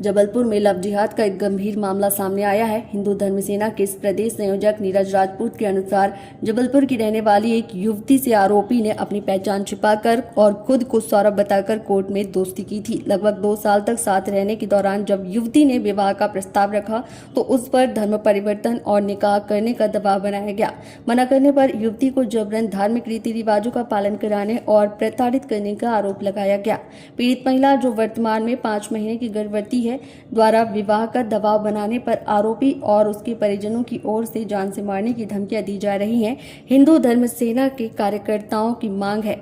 जबलपुर में लव जिहाद का एक गंभीर मामला सामने आया है। हिंदू धर्म सेना के प्रदेश संयोजक नीरज राजपूत के अनुसार जबलपुर की रहने वाली एक युवती से आरोपी ने अपनी पहचान छिपाकर और खुद को सौरभ बताकर कोर्ट में दोस्ती की थी। लगभग 2 साल तक साथ रहने के दौरान जब युवती ने विवाह का प्रस्ताव रखा तो उस पर धर्म परिवर्तन और निकाह करने का दबाव बनाया गया। मना करने पर युवती को जबरन धार्मिक रीति रिवाजों का पालन कराने और प्रताड़ित करने का आरोप लगाया गया। पीड़ित महिला, जो वर्तमान में 5 महीने की गर्भवती है, द्वारा विवाह का दबाव बनाने पर आरोपी और उसके परिजनों की ओर से जान से मारने की धमकियां दी जा रही हैं। हिंदू धर्म सेना के कार्यकर्ताओं की मांग है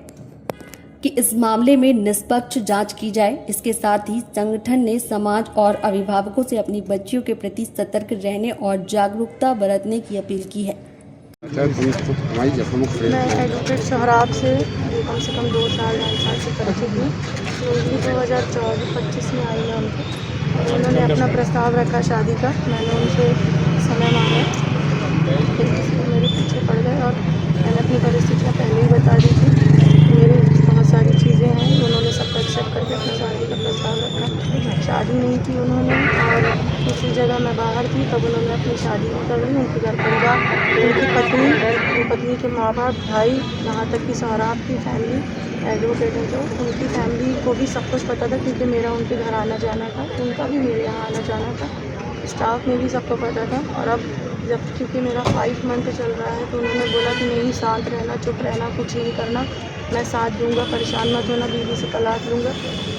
कि इस मामले में निष्पक्ष जांच की जाए। इसके साथ ही संगठन ने समाज और अभिभावकों से अपनी बच्चियों के प्रति सतर्क रहने और जागरूकता बरतने की अपील की है। मैं एडवोकेट सोहराब से कम 2 साल 2.5 साल से परिचित हूँ। 2024-25 में आई मैं उनको, उन्होंने अपना प्रस्ताव रखा शादी का। मैंने उनसे समय मांगा, मेरे पीछे पड़ गए और मैंने अपनी परिस्थितियाँ पहले ही बता दी थी। मेरी बहुत सारी चीज़ें हैं, उन्होंने सब एक्सेप्ट करके अपनी शादी का प्रस्ताव रखा। शादी नहीं की उन्होंने, और दूसरी जगह मैं बाहर थी, तब उन्होंने अपनी शादी नहीं कर ली। उनके घर परिवार, उनकी पत्नी के माँ बाप, भाई, यहाँ तक कि सोहराब की फैमिली एडवोकेट है, जो उनकी फैमिली को भी सब कुछ पता था, क्योंकि मेरा उनके घर आना जाना था, उनका भी मेरे यहाँ आना जाना था। स्टाफ में भी सबको पता था। और अब जब क्योंकि मेरा 5 मंथ चल रहा है, तो उन्होंने बोला कि नहीं, शांत रहना, चुप रहना, कुछ नहीं करना, मैं साथ दूंगा, परेशान मत होना, बीवी से तलाक लूँगा।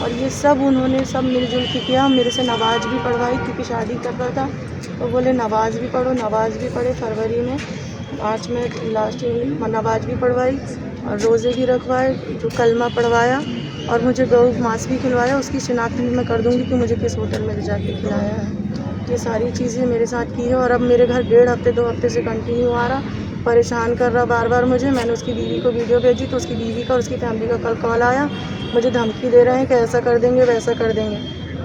और ये सब उन्होंने सब मिलजुल के किया। मेरे से नमाज भी पढ़वाई, क्योंकि शादी कर रहा था, तो बोले नमाज भी पढ़ो। नमाज भी पढ़े। फरवरी में मार्च में लास्ट नमाज भी पढ़वाई और रोज़े भी रखवाए, जो कलमा पढ़वाया, और मुझे गौ मांस भी खिलवाया। उसकी शिनाख्त भी मैं कर दूंगी कि मुझे किस होटल में ले जाके खिलाया है। ये सारी चीज़ें मेरे साथ की है। और अब मेरे घर 1.5 हफ्ते 2 हफ्ते से कंटिन्यू आ रहा, परेशान कर रहा बार बार मुझे। मैंने उसकी बीवी को वीडियो भेजी, तो उसकी बीवी का और उसकी फैमिली का कल कॉल आया, मुझे धमकी दे रहे हैं कि ऐसा कर देंगे, वैसा कर देंगे।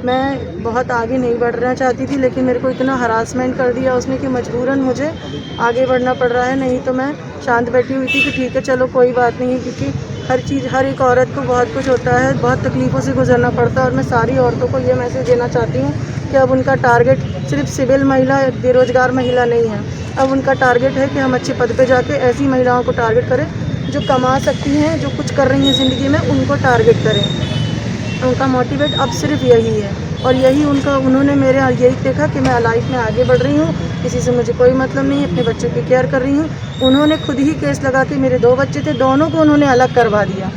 मैं बहुत आगे नहीं बढ़ना चाहती थी, लेकिन मेरे को इतना हरासमेंट कर दिया उसने कि मजबूरन मुझे आगे बढ़ना पड़ रहा है। नहीं तो मैं शांत बैठी हुई थी कि ठीक है, चलो कोई बात नहीं, क्योंकि हर चीज़, हर एक औरत को बहुत कुछ होता है, बहुत तकलीफ़ों से गुजरना पड़ता है। और मैं सारी औरतों को ये मैसेज देना चाहती हूँ कि अब उनका टारगेट सिर्फ सिविल महिला, बेरोज़गार महिला नहीं है। अब उनका टारगेट है कि हम अच्छे पद पे जाके ऐसी महिलाओं को टारगेट करें जो कमा सकती हैं, जो कुछ कर रही हैं ज़िंदगी में, उनको टारगेट करें। उनका मोटिवेट अब सिर्फ यही है, और यही उन्होंने मेरे यही देखा कि मैं लाइफ में आगे बढ़ रही हूँ, किसी से मुझे कोई मतलब नहीं है, अपने बच्चों की केयर कर रही हूँ। उन्होंने खुद ही केस लगा के, मेरे 2 बच्चे थे, दोनों को उन्होंने अलग करवा दिया।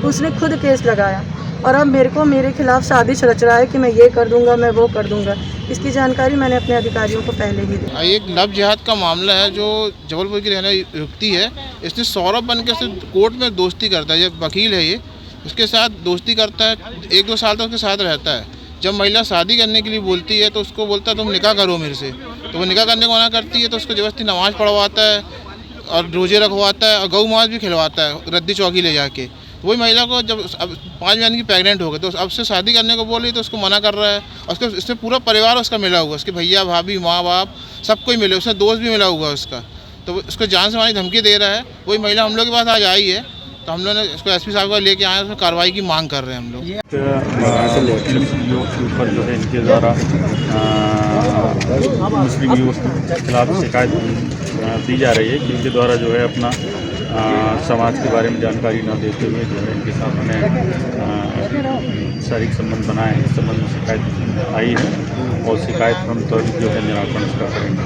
उसने खुद केस लगाया, और अब मेरे खिलाफ साजिश रच रहा है कि मैं ये कर दूंगा, मैं वो कर दूंगा। इसकी जानकारी मैंने अपने अधिकारियों को पहले ही दी। एक लव जिहाद का मामला है, जो जबलपुर की रहने युवती है। इसने सौरभ बन के कोर्ट में दोस्ती करता है, ये वकील है, ये उसके साथ दोस्ती करता है, 1-2 साल तक उसके साथ रहता है। जब महिला शादी करने के लिए बोलती है, तो उसको बोलता है तुम निकाह करो मेरे से, तो वो निकाह करने को मना करती है, तो उसको ज़बरदस्ती नमाज़ पढ़वाता है और रोज़े रखवाता है और गौ मांस भी खिलवाता है, रद्दी चौकी ले जाके। वही महिला को जब अब 5 महीने की प्रेग्नेंट हो गई, तो अब से शादी करने को बोली, तो उसको मना कर रहा है। और उसके इसमें पूरा परिवार उसका मिला हुआ, उसके भैया भाभी माँ बाप सबको ही मिले, उसका दोस्त भी मिला हुआ है उसका, तो उसको जान से मारने की धमकी दे रहा है। वही महिला हम लोग के पास आज आई है, तो हम लोग ने इसको एसपी साहब को लेके आए, उसमें कार्रवाई की मांग कर रहे हैं हम लोग। मुस्लिम युवक के ऊपर जो है इनके द्वारा मुस्लिम युवक के खिलाफ शिकायत दी जा रही है कि इनके द्वारा जो है अपना समाज के बारे में जानकारी न देते हुए जो है इनके सामने शारीरिक संबंध बनाए हैं। इस संबंध में शिकायत आई है, और शिकायत हम तो जो है निराकरण उसका करेंगे।